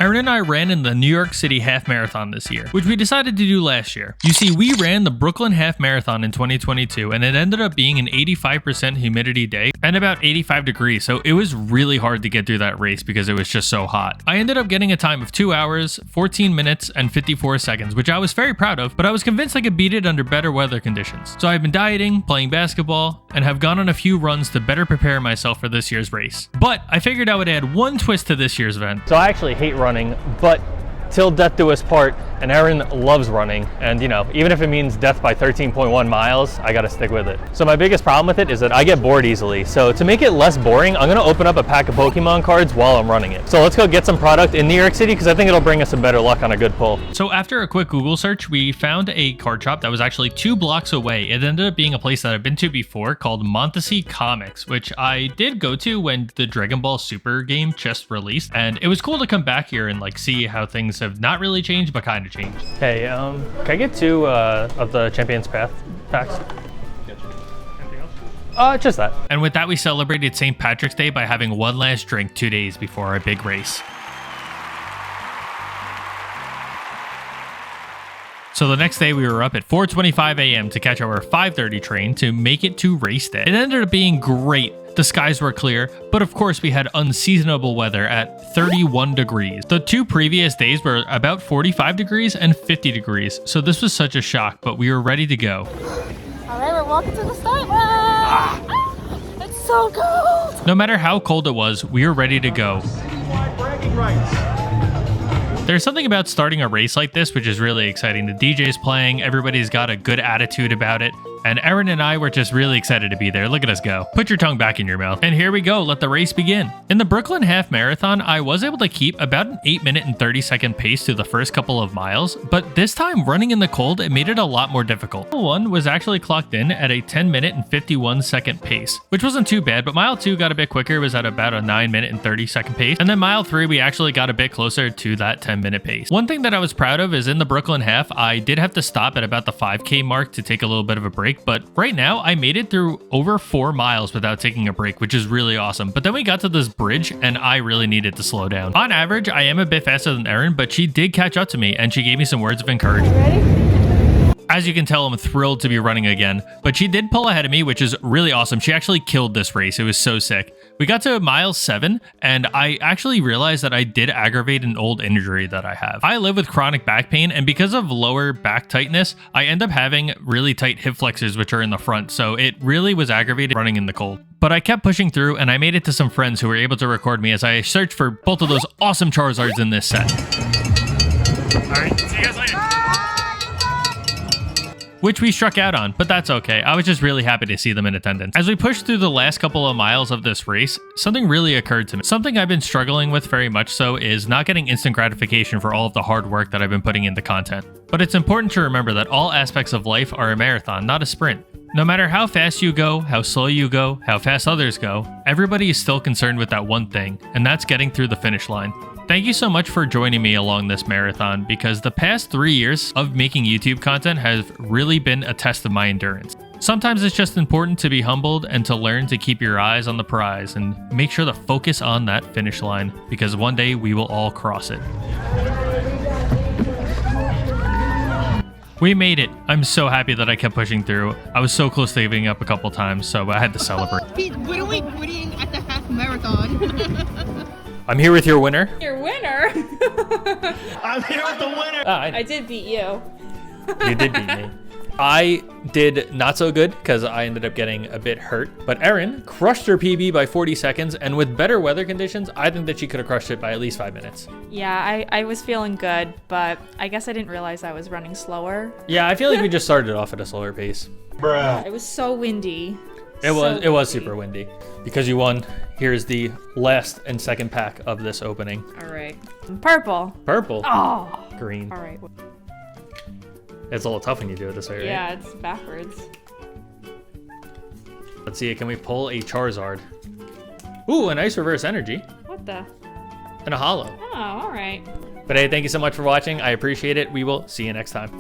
Erin and I ran in the New York City Half Marathon this year, which we decided to do last year. You see, we ran the Brooklyn Half Marathon in 2022, and it ended up being an 85% humidity day and about 85 degrees, so it was really hard to get through that race because it was just so hot. I ended up getting a time of 2 hours, 14 minutes, and 54 seconds, which I was very proud of, but I was convinced I could beat it under better weather conditions. So I've been dieting, playing basketball, and have gone on a few runs to better prepare myself for this year's race. But I figured I would add one twist to this year's event. So I actually hate running, but till death do us part, and Erin loves running, and you know, even if it means death by 13.1 miles, I gotta stick with it. So my biggest problem with it is that I get bored easily. So to make it less boring, I'm gonna open up a pack of Pokemon cards while I'm running it. So let's go get some product in New York City because I think it'll bring us some better luck on a good pull. So after a quick Google search, we found a card shop that was actually 2 blocks away. It ended up being a place that I've been to before called Montasy Comics, which I did go to when the Dragon Ball Super game just released, and it was cool to come back here and like see how things have not really changed but kind of changed. Hey, can I get 2 of the Champion's Path packs? Anything else? Just that. And with that, we celebrated St. Patrick's Day by having one last drink 2 days before our big race. So the next day we were up at 4:25 a.m. to catch our 5:30 train to make it to race day. It ended up being great. The skies were clear, but of course we had unseasonable weather at 31 degrees. The 2 previous days were about 45 degrees and 50 degrees, so this was such a shock, but we were ready to go. All right, we're walking to the start line. It's so cold. No matter how cold it was, we were ready to go. There's something about starting a race like this which is really exciting. The DJ's playing, everybody's got a good attitude about it, and Erin and I were just really excited to be there. Look at us go. Put your tongue back in your mouth. And here we go, let the race begin. In the Brooklyn Half Marathon, I was able to keep about an 8-minute and 30-second pace through the first couple of miles, but this time running in the cold, it made it a lot more difficult. Mile 1 was actually clocked in at a 10-minute and 51-second pace, which wasn't too bad, but mile 2 got a bit quicker. It was at about a 9-minute and 30-second pace. And then mile 3, we actually got a bit closer to that 10-minute pace. One thing that I was proud of is in the Brooklyn Half, I did have to stop at about the 5K mark to take a little bit of a break, but right now I made it through over 4 miles without taking a break, which is really awesome. But then we got to this bridge and I really needed to slow down. On average, I am a bit faster than Erin, but she did catch up to me and she gave me some words of encouragement. Ready? As you can tell, I'm thrilled to be running again, but she did pull ahead of me, which is really awesome. She actually killed this race. It was so sick. We got to mile 7, and I actually realized that I did aggravate an old injury that I have. I live with chronic back pain, and because of lower back tightness, I end up having really tight hip flexors, which are in the front, so it really was aggravated running in the cold. But I kept pushing through, and I made it to some friends who were able to record me as I searched for both of those awesome Charizards in this set. Alright, see you guys later. Which we struck out on, but that's okay. I was just really happy to see them in attendance. As we pushed through the last couple of miles of this race, something really occurred to me. Something I've been struggling with very much so is not getting instant gratification for all of the hard work that I've been putting into content. But it's important to remember that all aspects of life are a marathon, not a sprint. No matter how fast you go, how slow you go, how fast others go, everybody is still concerned with that one thing, and that's getting through the finish line. Thank you so much for joining me along this marathon, because the past 3 years of making YouTube content has really been a test of my endurance. Sometimes it's just important to be humbled and to learn to keep your eyes on the prize and make sure to focus on that finish line, because one day we will all cross it. We made it. I'm so happy that I kept pushing through. I was so close to giving up a couple times, so I had to celebrate. What are we putting at the half marathon? I'm here with your winner. Your winner? I'm here with the winner. I did beat you. You did beat me. I did not so good because I ended up getting a bit hurt, but Erin crushed her PB by 40 seconds, and with better weather conditions, I think that she could have crushed it by at least 5 minutes. Yeah, I was feeling good, but I guess I didn't realize I was running slower. Yeah, I feel like we just started off at a slower pace. Bruh. It was so windy. It was super windy. Because you won, here's the last and second pack of this opening. All right. Purple. Purple. Oh. Green. All right. It's a little tough when you do it this way, right? Yeah, it's backwards. Let's see, can we pull a Charizard? Ooh, a nice reverse energy. What the? And a holo. Oh, all right. But hey, thank you so much for watching. I appreciate it. We will see you next time.